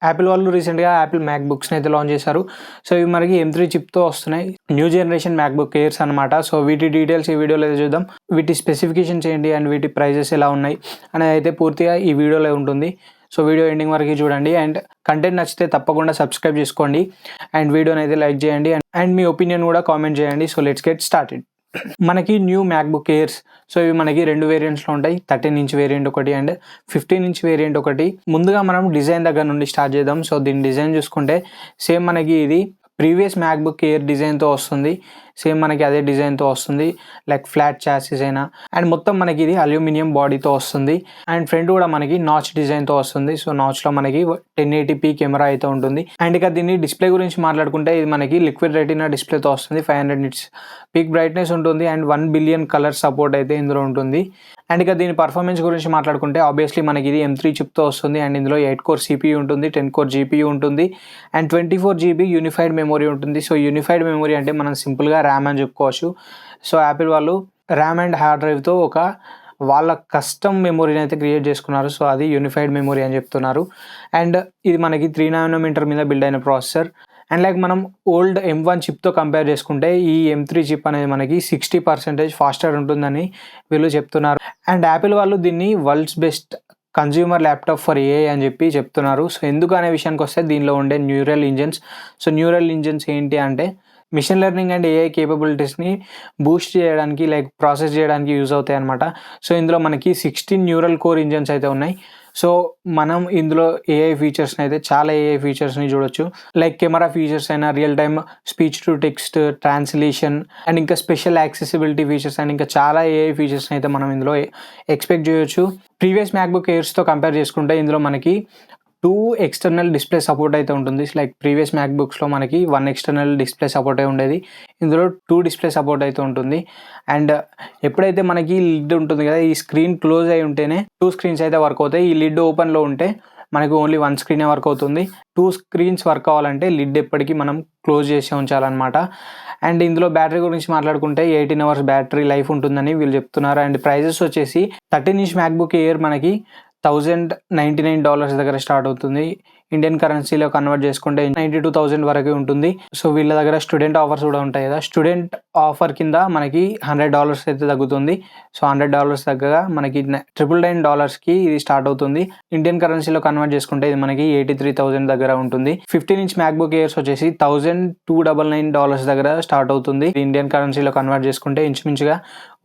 Apple వాళ్ళు రీసెంట్‌గా Apple Mac బుక్స్‌ని అయితే లాంచ్ చేశారు. సో ఇవి మనకి M3 చిప్‌తో వస్తున్నాయి. న్యూ జనరేషన్ మ్యాక్‌బుక్ ఎయిర్స్ అనమాట. సో వీటి డీటెయిల్స్ ఈ వీడియోలో అయితే చూద్దాం. వీటి స్పెసిఫికేషన్స్ ఏంటి అండ్ వీటి ప్రైజెస్ ఎలా ఉన్నాయి అనేది అయితే పూర్తిగా ఈ వీడియోలో ఉంటుంది. సో వీడియో ఎండింగ్ వరకు చూడండి అండ్ కంటెంట్ నచ్చితే తప్పకుండా సబ్స్క్రైబ్ చేసుకోండి అండ్ వీడియోని అయితే లైక్ చేయండి అండ్ మీ ఒపీనియన్ కూడా కామెంట్ చేయండి. So let's get started. మనకి న్యూ మ్యాక్‌బుక్ ఎయిర్స్ సో ఇవి మనకి 2 వేరియంట్స్‌లో ఉంటాయి. 13 ఇంచ్ వేరియంట్ ఒకటి అండ్ 15 ఇంచ్ వేరియంట్ ఒకటి. ముందుగా మనం డిజైన్ దగ్గర నుండి స్టార్ట్ చేద్దాం. సో దీని డిజైన్ చూసుకుంటే సేమ్ మనకి ఇది ప్రీవియస్ మ్యాక్‌బుక్ ఎయిర్ డిజైన్‌తో వస్తుంది. సేమ్ మనకి అదే డిజైన్‌తో వస్తుంది. లైక్ ఫ్లాట్ చాసిస్ అయినా అండ్ మొత్తం మనకి ఇది అల్యూమినియం బాడీతో వస్తుంది అండ్ ఫ్రంట్ కూడా మనకి నాచ్ డిజైన్‌తో వస్తుంది. సో నాచ్‌లో మనకి 1080p కెమెరా అయితే ఉంటుంది అండ్ ఇక దీని డిస్ప్లే గురించి మాట్లాడుకుంటే ఇది మనకి లిక్విడ్ రెటినా డిస్ప్లేతో వస్తుంది. 500 నిట్స్ పీక్ బ్రైట్నెస్ ఉంటుంది అండ్ 1 బిలియన్ కలర్ సపోర్ట్ అయితే ఇందులో ఉంటుంది. అండ్ ఇక దీని పర్ఫార్మెన్స్ గురించి మాట్లాడుకుంటే ఆబ్వియస్లీ మనకి ఇది M3 చిప్తో వస్తుంది అండ్ ఇందులో 8 కోర్ CPU ఉంటుంది, 10 కోర్ GPU ఉంటుంది అండ్ 24 GB యూనిఫైడ్ మెమొరీ ఉంటుంది. సో యూనిఫైడ్ మెమొరీ అంటే మనం సింపుల్గా ర్యామ్ అని చెప్పుకోవచ్చు. సో యాపిల్ వాళ్ళు ర్యామ్ అండ్ హార్డ్ డ్రైవ్తో ఒక వాళ్ళ కస్టమ్ మెమొరీని అయితే క్రియేట్ చేసుకున్నారు. సో అది యూనిఫైడ్ మెమొరీ అని చెప్తున్నారు అండ్ ఇది మనకి 3 నానోమీటర్ మీద బిల్డ్ అయిన ప్రాసెసర్ అండ్ లైక్ మనం ఓల్డ్ M1 చిప్తో కంపేర్ చేసుకుంటే ఈ M3 చిప్ అనేది మనకి 60% ఫాస్టర్ ఉంటుందని వీళ్ళు చెప్తున్నారు అండ్ యాపిల్ వాళ్ళు దీన్ని world's best consumer laptop for AI అని చెప్పి చెప్తున్నారు. సో ఎందుకు అనే విషయానికి వస్తే దీనిలో ఉండే neural engines. So neural engines ఏంటి అంటే మిషన్ లెర్నింగ్ అండ్ AI కేపబిలిటీస్ని బూస్ట్ చేయడానికి లైక్ ప్రాసెస్ చేయడానికి యూజ్ అవుతాయి అనమాట. సో ఇందులో మనకి 16 న్యూరల్ కోర్ ఇంజన్స్ అయితే ఉన్నాయి. సో మనం ఇందులో AI ఫీచర్స్ని అయితే చాలా AI ఫీచర్స్ని చూడొచ్చు. లైక్ కెమెరా ఫీచర్స్ అయినా, real time speech to text translation and ఇంకా స్పెషల్ యాక్సెసిబిలిటీ ఫీచర్స్ అండ్ ఇంకా చాలా AI ఫీచర్స్ని అయితే మనం ఇందులో ఎక్స్పెక్ట్ చేయొచ్చు. ప్రీవియస్ మ్యాక్‌బుక్ ఎయిర్స్తో కంపేర్ చేసుకుంటే ఇందులో మనకి 2 ఎక్స్టర్నల్ డిస్ప్లే సపోర్ట్ అయితే ఉంటుంది. లైక్ ప్రీవియస్ మ్యాక్‌బుక్స్‌లో మనకి 1 ఎక్స్టర్నల్ డిస్ప్లే సపోర్ట్ అయి ఉండేది. ఇందులో 2 డిస్ప్లే సపోర్ట్ అయితే ఉంటుంది అండ్ ఎప్పుడైతే మనకి లిడ్ ఉంటుంది కదా, ఈ స్క్రీన్ క్లోజ్ అయి ఉంటేనే 2 స్క్రీన్స్ అయితే వర్క్ అవుతాయి. ఈ లిడ్ ఓపెన్లో ఉంటే మనకి ఓన్లీ 1 స్క్రీనే వర్క్ అవుతుంది. 2 స్క్రీన్స్ వర్క్ అవ్వాలంటే లిడ్ ఎప్పటికీ మనం క్లోజ్ చేసి ఉంచాలన్నమాట. అండ్ ఇందులో బ్యాటరీ గురించి మాట్లాడుకుంటే 18 అవర్స్ బ్యాటరీ లైఫ్ ఉంటుందని వీళ్ళు చెప్తున్నారు అండ్ ప్రైజెస్ వచ్చేసి 13 ఇంచ్ మ్యాక్‌బుక్ ఎయిర్ మనకి $1,099 దగ్గర స్టార్ట్ అవుతుంది. ఇండియన్ కరెన్సీలో కన్వర్ట్ చేసుకుంటే 92,000 వరకు ఉంటుంది. సో వీళ్ళ దగ్గర స్టూడెంట్ ఆఫర్స్ కూడా ఉంటాయి కదా, స్టూడెంట్ ఆఫర్ కింద మనకి $100 అయితే తగ్గుతుంది. సో $100 తగ్గగా మనకి $999కి ఇది స్టార్ట్ అవుతుంది. ఇండియన్ కరెన్సీలో కన్వర్ట్ చేసుకుంటే ఇది మనకి 83,000 దగ్గర ఉంటుంది. 15 ఇంచ్ మ్యాక్‌బుక్ ఎయిర్స్ వచ్చేసి $1,299 దగ్గర స్టార్ట్ అవుతుంది. ఇండియన్ కరెన్సీలో కన్వర్ట్ చేసుకుంటే ఇంచుమించుగా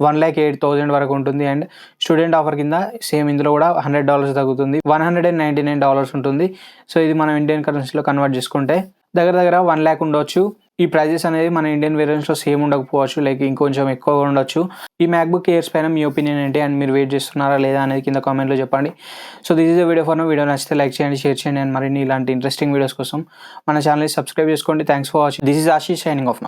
1,08,000 వరకు ఉంటుంది అండ్ స్టూడెంట్ ఆఫర్ కింద సేమ్ ఇందులో కూడా $100 తగ్గుతుంది, $199 ఉంటుంది. సో ఇది మనం ఇండియన్ కరెన్సీలో కన్వర్ట్ చేసుకుంటే దగ్గర 1 lakh ఉండొచ్చు. ఈ ప్రైజెస్ అనేది మన ఇండియన్ వేరియంట్స్లో సేమ్ ఉండకపోవచ్చు, లైక్ ఇంకొంచెం ఎక్కువగా ఉండొచ్చు. ఈ మ్యాక్‌బుక్ ఎయిర్స్ పైన మీ ఒపీనియన్ ఏంటి అండ్ మీరు వెయిట్ చేస్తున్నారా లేదా అనేది కింద కామెంట్లో చెప్పండి. So this is the video for now. Video నచ్చితే లైక్ చేయండి, షేర్ చేయండి అండ్ మరిన్ని ఇలాంటి ఇంట్రెస్టింగ్ వీడియోస్ కోసం మన ఛానల్ని సబ్స్క్రైబ్ చేసుకోండి. Thanks for watching. This is Ashish signing off now.